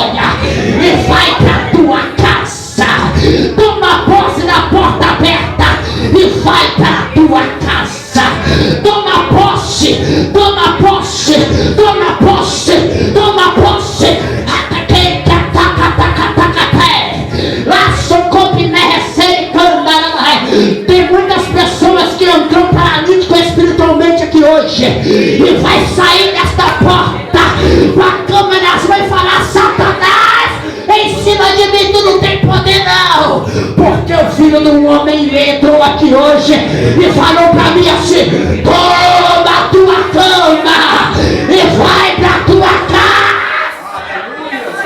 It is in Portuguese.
glória e vai para tua casa. Toma posse da porta aberta e vai para tua casa. Toma posse, toma posse, toma posse, toma posse. Tem muitas pessoas que entram paralíticas espiritualmente aqui hoje e vai sair desta porta para a câmera vai falar: Satanás, em cima de mim tu não tem poder não, porque o filho do homem entrou aqui hoje e falou para mim assim: toma a tua cama e vai para tua casa.